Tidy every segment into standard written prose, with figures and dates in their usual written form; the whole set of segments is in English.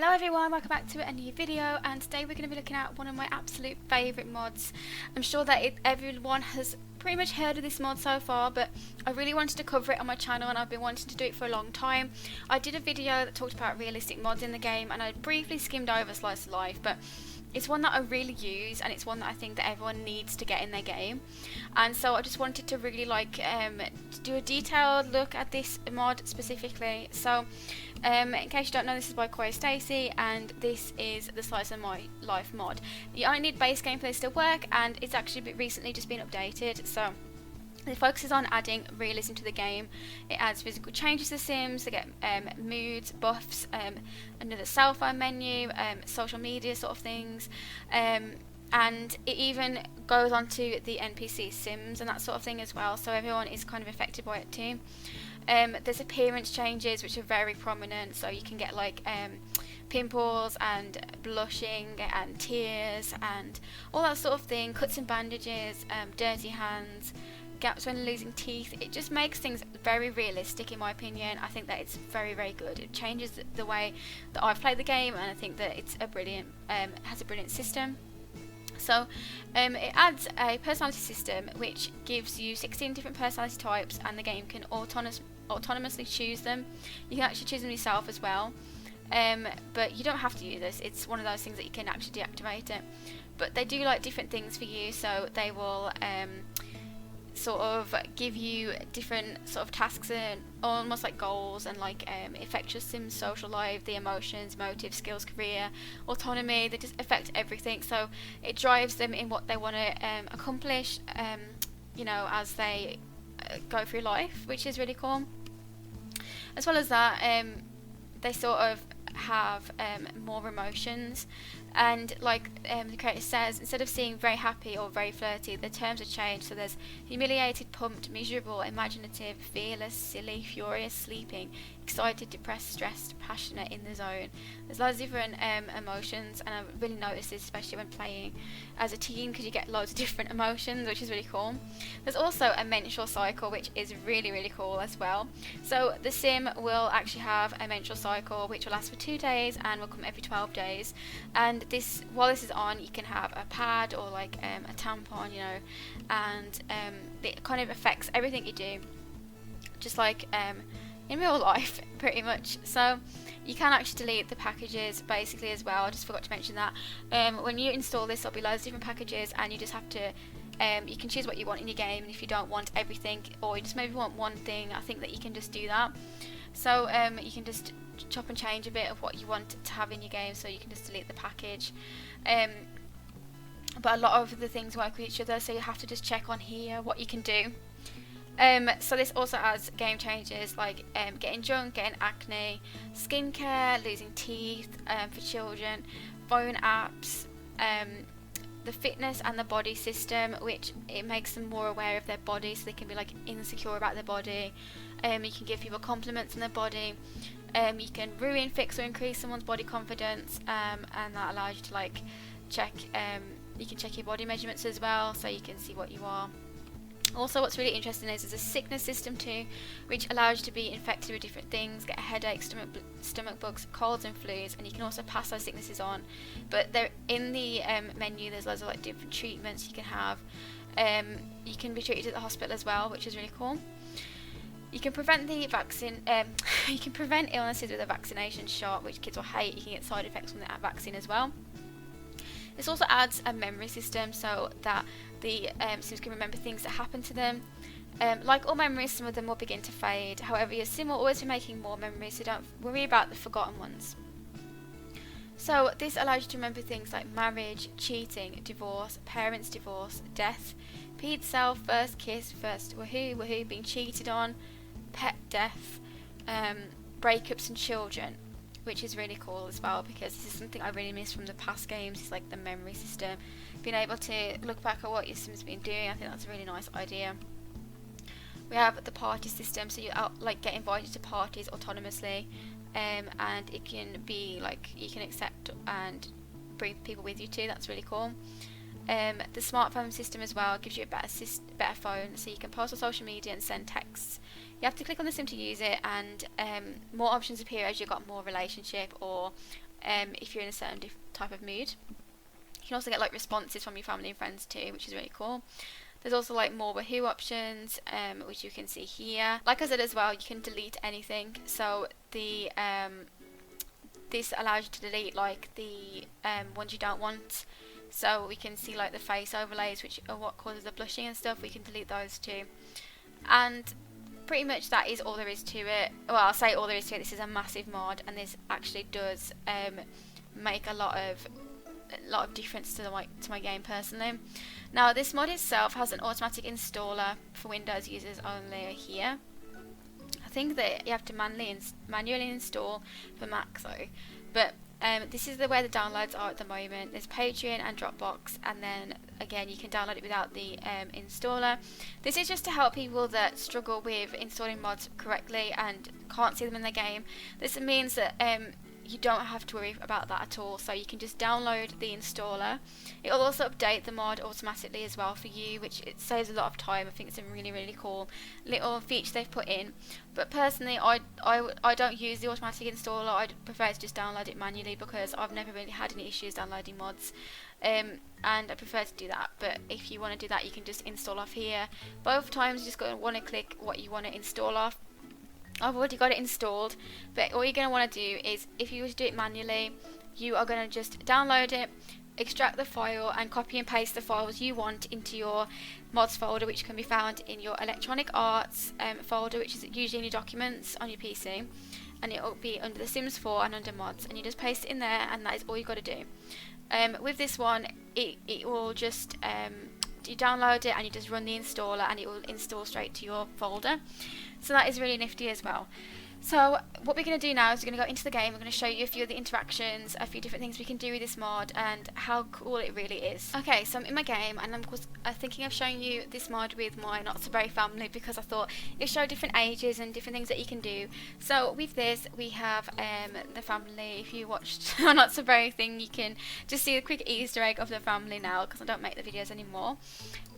Hello everyone, welcome back to a new video, and today we're going to be looking at one of my absolute favourite mods. I'm sure that everyone has pretty much heard of this mod so far, but I really wanted to cover it on my channel and I've been wanting to do it for a long time. I did a video that talked about realistic mods in the game and I briefly skimmed over Slice of Life, but it's one that I really use and it's one that I think that everyone needs to get in their game. And so I just wanted to really do a detailed look at this mod specifically. So in case you don't know, this is by Stacey and this is the Slice of Life mod. You only need base game for this to work, and it's actually recently just been updated. So it focuses on adding realism to the game. It adds physical changes to Sims. They get moods, buffs, another cell phone menu, social media sort of things, and it even goes on to the NPC Sims and that sort of thing as well, so everyone is kind of affected by it too. There's appearance changes which are very prominent, so you can get like pimples and blushing and tears and all that sort of thing, cuts and bandages, dirty hands, gaps when losing teeth. It just makes things very realistic in my opinion. I think that it's very, very good. It changes the way that I've played the game, and I think that it's a brilliant, has a brilliant system. So it adds a personality system which gives you 16 different personality types, and the game can autonomously choose them. You can actually choose them yourself as well, but you don't have to use this. It's one of those things that you can actually deactivate it, but they do like different things for you, so they will sort of give you different sort of tasks and almost like goals, and like affect your Sim's social life, the emotions, motives, skills, career, autonomy. They just affect everything, so it drives them in what they want to accomplish, you know, as they go through life, which is really cool. As well as that, they sort of have more emotions, and like the creator says, instead of seeing very happy or very flirty, the terms are changed. So there's humiliated, pumped, miserable, imaginative, fearless, silly, furious, sleeping, excited, depressed, stressed, passionate, in the zone. There's loads of different emotions, and I really noticed this especially when playing as a teen, because you get loads of different emotions, which is really cool. There's also a menstrual cycle, which is really, really cool as well. So the Sim will actually have a menstrual cycle which will last for 2 days and will come every 12 days. And this, while this is on, you can have a pad or like a tampon, you know, and it kind of affects everything you do, just like in real life pretty much. So you can actually delete the packages basically as well. I just forgot to mention that when you install this, there'll be loads of different packages, and you just have to you can choose what you want in your game, and if you don't want everything, or you just maybe want one thing, I think that you can just do that. So you can just chop and change a bit of what you want to have in your game, so you can just delete the package. But a lot of the things work with each other, so you have to just check on here what you can do. So this also adds game changes like getting drunk, getting acne, skincare, losing teeth for children, phone apps, the fitness and the body system, which it makes them more aware of their body, so they can be like insecure about their body. You can give people compliments on their body. You can ruin, fix or increase someone's body confidence, and that allows you to like check, you can check your body measurements as well, so you can see what you are. Also, what's really interesting is there's a sickness system too, which allows you to be infected with different things, get a headache, stomach bugs, colds and flus, and you can also pass those sicknesses on. But they're in the menu, there's loads of like different treatments you can have. You can be treated at the hospital as well, which is really cool. You can prevent the vaccine. You can prevent illnesses with a vaccination shot, which kids will hate. You can get side effects from the vaccine as well. This also adds a memory system, so that the Sims can remember things that happen to them. Like all memories, some of them will begin to fade. However, your Sim will always be making more memories, so don't worry about the forgotten ones. So this allows you to remember things like marriage, cheating, divorce, parents' divorce, death, peed self, first kiss, first woohoo, being cheated on, pet death, breakups and children, which is really cool as well, because this is something I really miss from the past games. It's like the memory system, being able to look back at what your Sim's been doing. I think that's a really nice idea. We have the party system, so you like get invited to parties autonomously, and it can be like you can accept and bring people with you too. That's really cool. The smartphone system as well gives you a better phone, so you can post on social media and send texts. You have to click on the Sim to use it, and more options appear as you've got more relationship or if you're in a certain type of mood. You can also get like responses from your family and friends too, which is really cool. There's also like more Wahoo options, which you can see here. Like I said as well, you can delete anything. So the this allows you to delete like the ones you don't want. So we can see like the face overlays, which are what causes the blushing and stuff. We can delete those too. And pretty much that is all there is to it. Well, I'll say all there is to it. This is a massive mod, and this actually does make a lot of difference to my game personally. Now this mod itself has an automatic installer for Windows users only here. I think that you have to manually install for Mac though, but this is where the downloads are at the moment. There's Patreon and Dropbox, and then again you can download it without the installer. This is just to help people that struggle with installing mods correctly and can't see them in the game. This means that you don't have to worry about that at all, so you can just download the installer. It will also update the mod automatically as well for you, which it saves a lot of time. I think it's a really cool little feature they've put in. But personally, I don't use the automatic installer. I prefer to just download it manually because I've never really had any issues downloading mods, and I prefer to do that. But if you want to do that, you can just install off here. Both times you just want to click what you want to install off. I've already got it installed, but all you're going to want to do is, if you were to do it manually, you are going to just download it, extract the file, and copy and paste the files you want into your mods folder, which can be found in your electronic arts folder, which is usually in your documents on your PC, and it will be under the Sims 4 and under mods, and you just paste it in there, and that is all you've got to do. With this one, it will just you download it and you just run the installer, and it will install straight to your folder. So that is really nifty as well. So what we're going to do now is we're going to go into the game. We're going to show you a few of the interactions, a few different things we can do with this mod, and how cool it really is. Okay, so I'm in my game, and I'm thinking of showing you this mod with my Not So Berry family, because I thought it showed different ages and different things that you can do. So with this, we have the family. If you watched our Not So Berry thing, you can just see a quick Easter egg of the family now, because I don't make the videos anymore.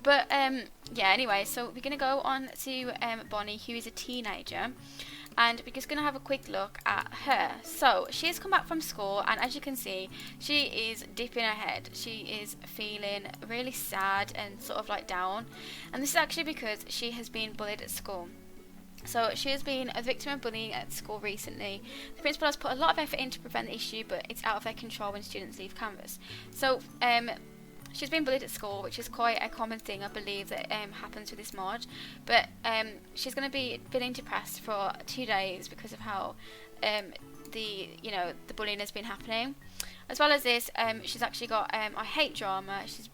But yeah, anyway, so we're going to go on to Bonnie, who is a teenager, and we're just going to have a quick look at her. So she's come back from school, and as you can see, she is dipping her head. She is feeling really sad and sort of like down, and this is actually because she has been bullied at school. So she has been a victim of bullying at school recently. The principal has put a lot of effort in to prevent the issue, but it's out of their control when students leave campus. So she's been bullied at school, which is quite a common thing, I believe, that happens with this mod. But she's going to be feeling depressed for 2 days because of how the bullying has been happening. As well as this, she's actually got I hate drama. She's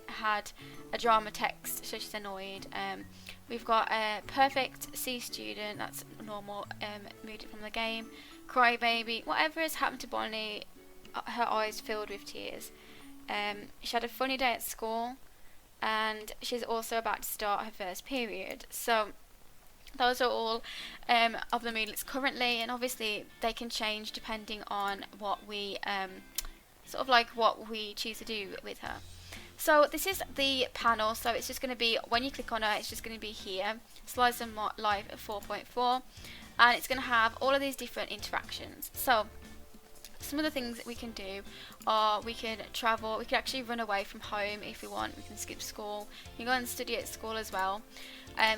had a drama text, so she's annoyed. We've got a perfect C student, that's normal, moved it from the game. Crybaby, whatever has happened to Bonnie, her eyes filled with tears. She had a funny day at school, and she's also about to start her first period. So those are all of the moodlets currently, and obviously they can change depending on what we what we choose to do with her. So this is the panel. So it's just going to be, when you click on her, it's just going to be here, Slides and Live at 4.4, and it's going to have all of these different interactions. So some of the things that we can do are we can travel, we can actually run away from home if we want, we can skip school, you can go and study at school as well.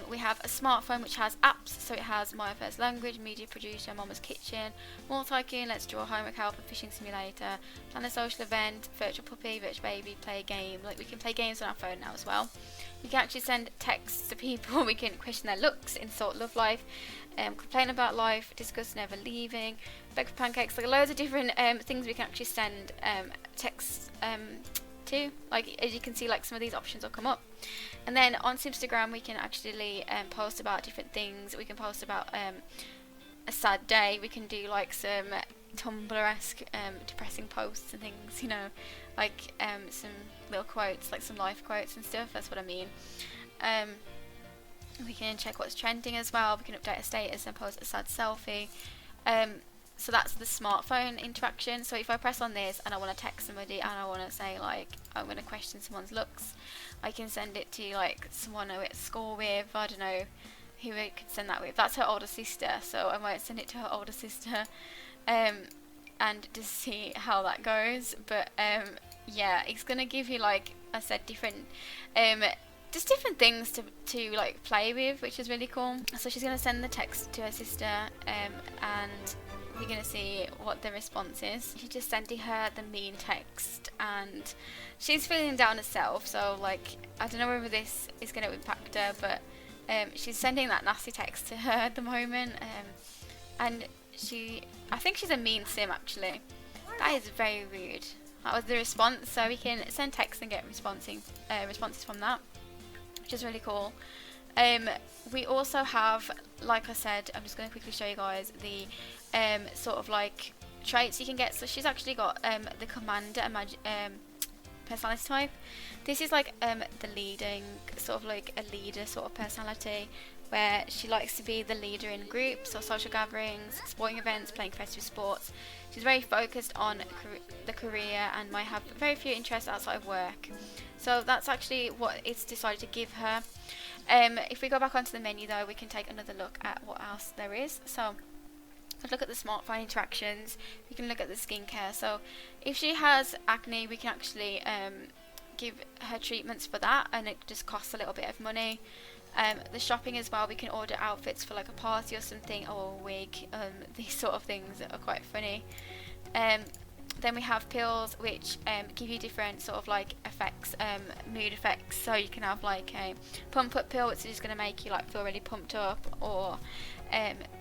We have a smartphone which has apps, so it has My First Language, Media Producer, Mama's Kitchen, More Tycoon, Let's Draw, Homework Helper, Fishing Simulator, Plan a Social Event, Virtual Puppy, Virtual Baby, Play a Game. Like, we can play games on our phone now as well. We can actually send texts to people, we can question their looks, insult love life, complain about life, discuss never leaving, beg for pancakes, like loads of different things we can actually send texts to. Like, as you can see, like some of these options will come up. And then on Simstagram we can actually post about different things. We can post about a sad day. We can do like some Tumblr-esque depressing posts and things, you know, like some little quotes, like some life quotes and stuff. That's what I mean. We can check what's trending as well. We can update a status and post a sad selfie. So that's the smartphone interaction. So if I press on this and I want to text somebody and I want to say, like, I'm going to question someone's looks, I can send it to like someone I went to school with. I don't know who I could send that with. That's her older sister, so I might send it to her older sister. and just see how that goes. But yeah, it's gonna give you, like I said, different just different things to like play with, which is really cool. So she's gonna send the text to her sister, and we're gonna see what the response is. She's just sending her the mean text, and she's feeling down herself. So like, I don't know whether this is gonna impact her, but she's sending that nasty text to her at the moment, and I think she's a mean sim actually. That is very rude. That was the response. So we can send text and get responses from that, which is really cool. We also have, like I said, I'm just going to quickly show you guys the sort of like traits you can get. So she's actually got the commander personality type. This is like the leading, sort of like a leader sort of personality, where she likes to be the leader in groups or social gatherings, sporting events, playing competitive sports. She's very focused on the career and might have very few interests outside of work. So that's actually what it's decided to give her. If we go back onto the menu though, we can take another look at what else there is. So let's look at the smartphone interactions. We can look at the skincare. So if she has acne, we can actually give her treatments for that, and it just costs a little bit of money. The shopping as well, we can order outfits for like a party or something, or a wig. These sort of things are quite funny. Then we have pills which give you different sort of like effects, mood effects. So you can have like a pump up pill, which is just going to make you like feel really pumped up, or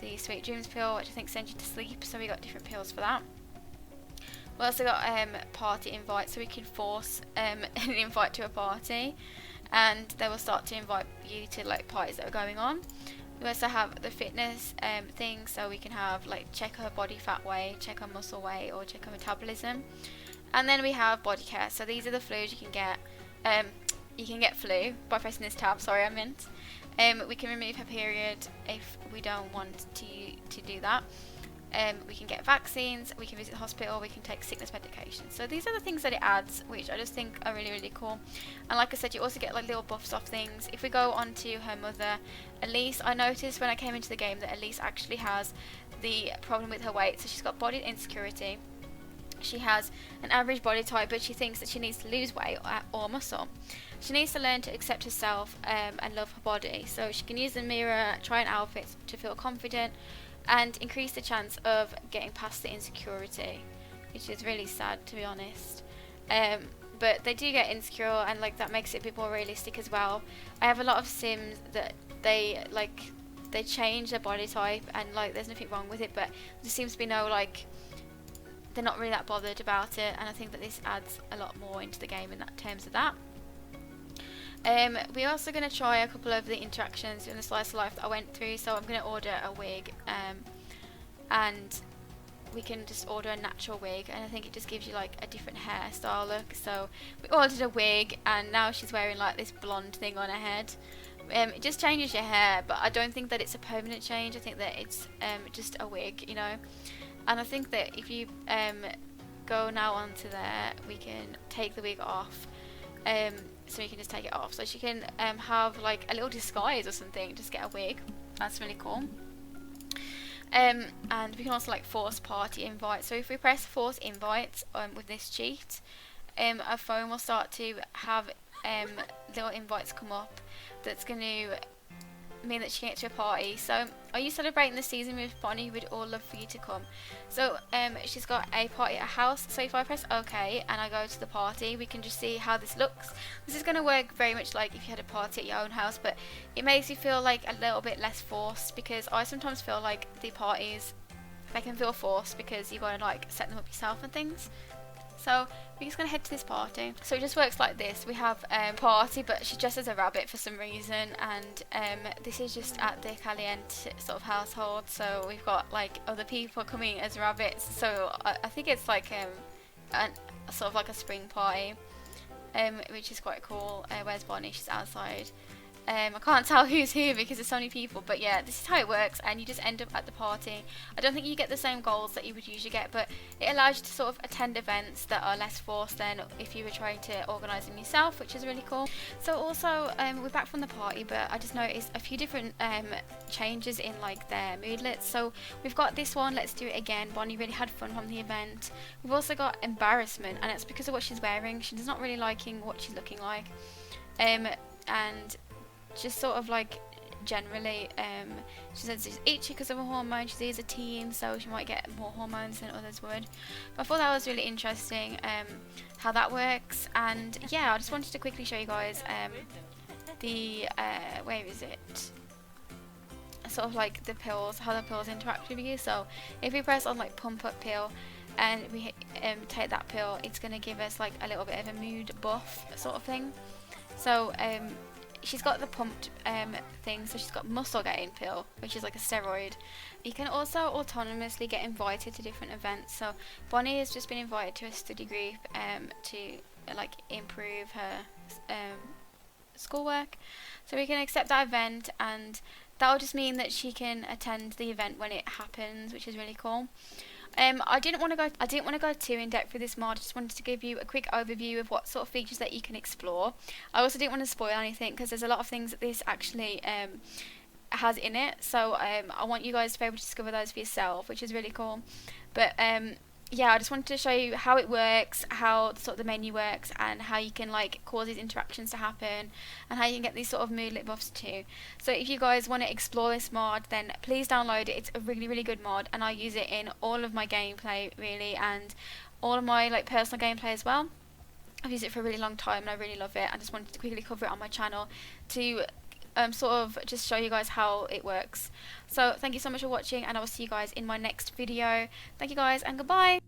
the sweet dreams pill, which I think sends you to sleep. So we got different pills for that. We also got party invites, so we can force an invite to a party, and they will start to invite you to like parties that are going on. We also have the fitness thing, so we can have like check her body fat weight, check her muscle weight, or check her metabolism. And then we have body care. So these are the flus you can get. You can get flu by pressing this tab. Sorry, I meant. We can remove her period if we don't want to do that. We can get vaccines, we can visit the hospital, we can take sickness medication. So these are the things that it adds, which I just think are really, really cool. And like I said, you also get like little buffs off things. If we go on to her mother, Elise, I noticed when I came into the game that Elise actually has the problem with her weight. So she's got body insecurity. She has an average body type, but she thinks that she needs to lose weight or muscle. She needs to learn to accept herself and love her body. So she can use the mirror, try an outfit to feel confident, and increase the chance of getting past the insecurity, which is really sad, to be honest. But they do get insecure, and like that makes it a bit more realistic as well. I have a lot of sims that they change their body type, and like there's nothing wrong with it, but there seems to be no like, they're not really that bothered about it, and I think that this adds a lot more into the game in that terms of that. We're also going to try a couple of the interactions in the slice of life that I went through. So I'm going to order a wig, and we can just order a natural wig, and I think it just gives you like a different hairstyle look. So we ordered a wig, and now she's wearing like this blonde thing on her head. It just changes your hair, but I don't think that it's a permanent change. I think that it's just a wig, you know. And I think that if you go now onto there, we can take the wig off. So you can just take it off. So she can have like a little disguise or something, just get a wig. That's really cool. And we can also like force party invites. So if we press force invites with this cheat, our phone will start to have little invites come up that's going to mean that she can get to a party. So are you celebrating the season with Bonnie? We'd all love for you to come. So she's got a party at a house. So if I press OK and I go to the party, we can just see how this looks. This is going to work very much like if you had a party at your own house, but it makes you feel like a little bit less forced, because I sometimes feel like the parties, they can feel forced because you've got to like set them up yourself and things. So we're just going to head to this party. So it just works like this. We have a party, but she's dressed as a rabbit for some reason, and this is just at the Caliente sort of household. So we've got like other people coming as rabbits. So I think it's like a sort of like a spring party, which is quite cool. Where's Bonnie? She's outside. I can't tell who's who because there's so many people, but yeah, this is how it works, and you just end up at the party. I don't think you get the same goals that you would usually get, but it allows you to sort of attend events that are less forced than if you were trying to organise them yourself, which is really cool. So also, we're back from the party, but I just noticed a few different changes in like their moodlets. So we've got this one, let's do it again. Bonnie really had fun from the event. We've also got embarrassment, and it's because of what she's wearing. She's not really liking what she's looking like, and just sort of like generally, she says she's itchy because of a hormone. She's a teen, so she might get more hormones than others would. But I thought that was really interesting, how that works. And yeah, I just wanted to quickly show you guys the where is it? Sort of like the pills, how the pills interact with you. So if we press on like pump up pill and we take that pill, it's gonna give us like a little bit of a mood buff sort of thing. So she's got the pumped thing, so she's got muscle gain pill, which is like a steroid. You can also autonomously get invited to different events. So Bonnie has just been invited to a study group to like improve her schoolwork. So we can accept that event, and that will just mean that she can attend the event when it happens, which is really cool. I didn't want to go too in depth with this mod. I just wanted to give you a quick overview of what sort of features that you can explore. I also didn't want to spoil anything because there's a lot of things that this actually has in it. So I want you guys to be able to discover those for yourself, which is really cool. But yeah, I just wanted to show you how it works, how sort of the menu works, and how you can like cause these interactions to happen, and how you can get these sort of moodlet buffs too. So if you guys want to explore this mod, then please download it. It's a really, really good mod, and I use it in all of my gameplay really, and all of my like personal gameplay as well. I've used it for a really long time and I really love it. I just wanted to quickly cover it on my channel to sort of just show you guys how it works. So thank you so much for watching, and I will see you guys in my next video. Thank you guys, and goodbye.